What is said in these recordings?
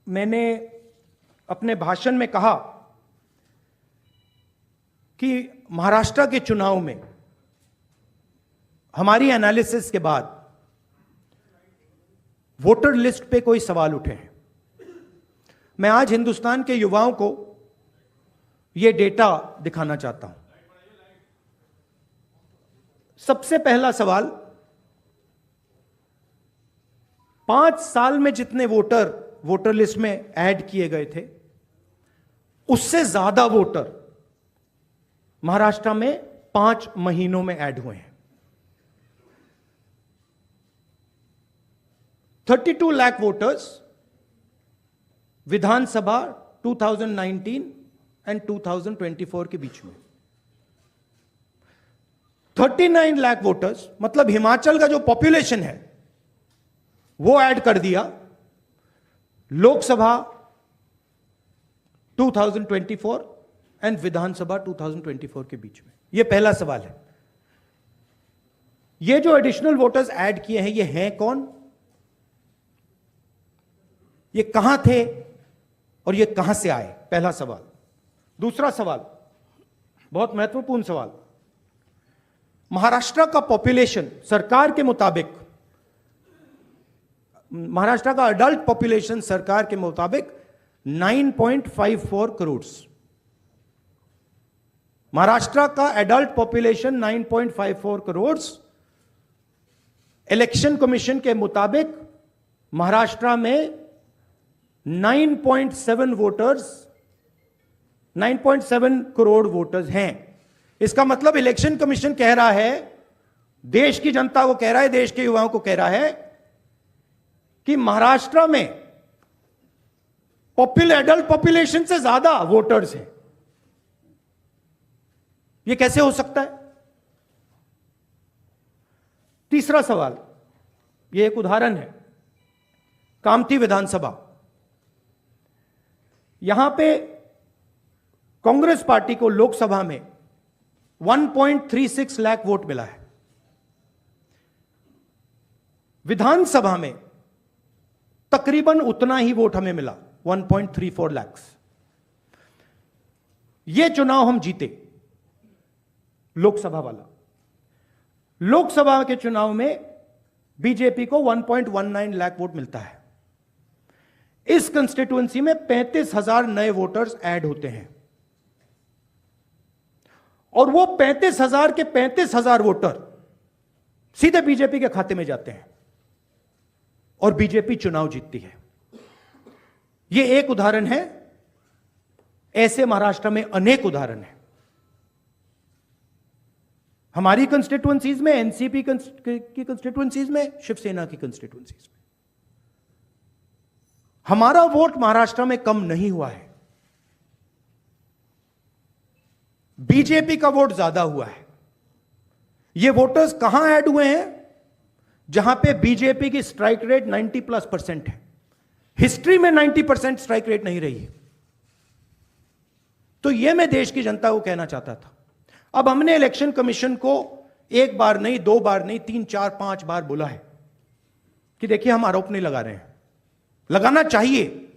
मैंने अपने भाषण में कहा कि महाराष्ट्र के चुनाव में हमारी एनालिसिस के बाद वोटर लिस्ट पे कोई सवाल उठे हैं। मैं आज हिंदुस्तान के युवाओं को यह डेटा दिखाना चाहता हूं। सबसे पहला सवाल, 5 साल में जितने वोटर लिस्ट में ऐड किए गए थे, उससे ज्यादा वोटर महाराष्ट्र में 5 महीनों में ऐड हुए हैं। 32 लाख वोटर्स विधानसभा 2019 एंड 2024 के बीच में। 39 लाख वोटर्स, मतलब हिमाचल का जो पॉपुलेशन है वो ऐड कर दिया लोकसभा 2024 एंड विधानसभा 2024 के बीच में। यह पहला सवाल है। ये जो एडिशनल वोटर्स ऐड किए हैं, ये हैं कौन, ये कहां थे और ये कहां से आए? पहला सवाल। दूसरा सवाल, बहुत महत्वपूर्ण सवाल, महाराष्ट्र का पॉपुलेशन सरकार के मुताबिक, महाराष्ट्र का अडल्ट पॉपुलेशन सरकार के मुताबिक 9.54 करोड़। महाराष्ट्र का adult population 9.54 crore. Election commission के मुताबिक महाराष्ट्र में 9.7 करोड़ वोटर्स हैं। इसका मतलब इलेक्शन कमीशन कह रहा है, देश की जनता को कह रहा है, देश के युवाओं को कह रहा है कि महाराष्ट्र में एडल्ट पॉपुलेशन से ज्यादा वोटर्स हैं। यह कैसे हो सकता है? तीसरा सवाल, यह एक उदाहरण है, कामठी विधानसभा। यहां पे कांग्रेस पार्टी को लोकसभा में 1.36 लाख वोट मिला है। विधानसभा में तकरीबन उतना ही वोट हमें मिला, 1.34 लाख। यह चुनाव हम जीते, लोकसभा वाला। लोकसभा के चुनाव में बीजेपी को 1.19 लाख वोट मिलता है। इस कंस्टिट्यूएंसी में 35,000 नए वोटर्स ऐड होते हैं और वो 35,000 के 35,000 वोटर सीधे बीजेपी के खाते में जाते हैं और बीजेपी चुनाव जीतती है। यह एक उदाहरण है, ऐसे महाराष्ट्र में अनेक उदाहरण हैं। हमारी कंस्टिट्यूएंसीज में, एनसीपी की कंस्टिट्यूएंसीज में, शिवसेना की कंस्टिट्यूएंसीज में। हमारा वोट महाराष्ट्र में कम नहीं हुआ है, बीजेपी का वोट ज्यादा हुआ है। ये वोटर्स कहां ऐड हुए हैं? जहां पे बीजेपी की स्ट्राइक रेट 90+% है। हिस्ट्री में 90% स्ट्राइक रेट नहीं रही है। तो यह मैं देश की जनता को कहना चाहता था। अब हमने इलेक्शन कमीशन को 1 बार नहीं, 2 बार नहीं, 3, 4, 5 बार बोला है कि देखिए हम आरोप नहीं लगा रहे हैं, लगाना चाहिए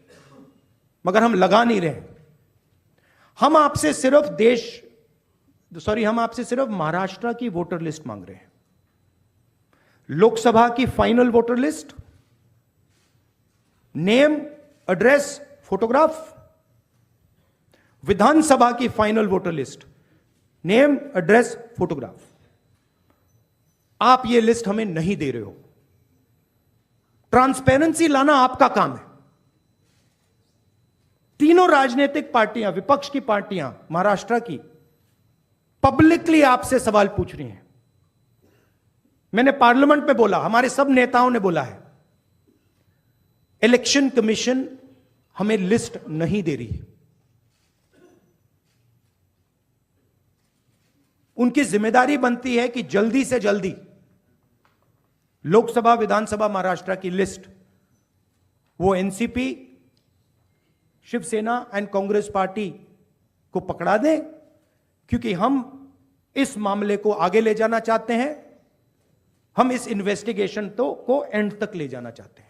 मगर हम लगा नहीं रहे। हम आपसे सिर्फ महाराष्ट्र की वोटर लिस्ट मांग रहे हैं। लोकसभा की final voter list, name, address, photograph. Vidhan Sabha की final voter list, name, address, photograph. आप ये लिस्ट हमें नहीं दे रहे हो। ट्रांसपेरेंसी लाना आपका काम है। तीनों राजनीतिक पार्टियां, विपक्ष की पार्टियां महाराष्ट्र की, पब्लिकली आपसे सवाल पूछ रही हैं। मैंने पार्लियामेंट में बोला, हमारे सब नेताओं ने बोला है, इलेक्शन कमीशन हमें लिस्ट नहीं दे रही। उनकी जिम्मेदारी बनती है कि जल्दी से जल्दी लोकसभा, विधानसभा महाराष्ट्र की लिस्ट वो NCP, Shivsena and Congress party को पकड़ा दें, क्योंकि हम इस मामले को आगे ले जाना चाहते हैं। हम इस इन्वेस्टिगेशन को एंड तक ले जाना चाहते हैं।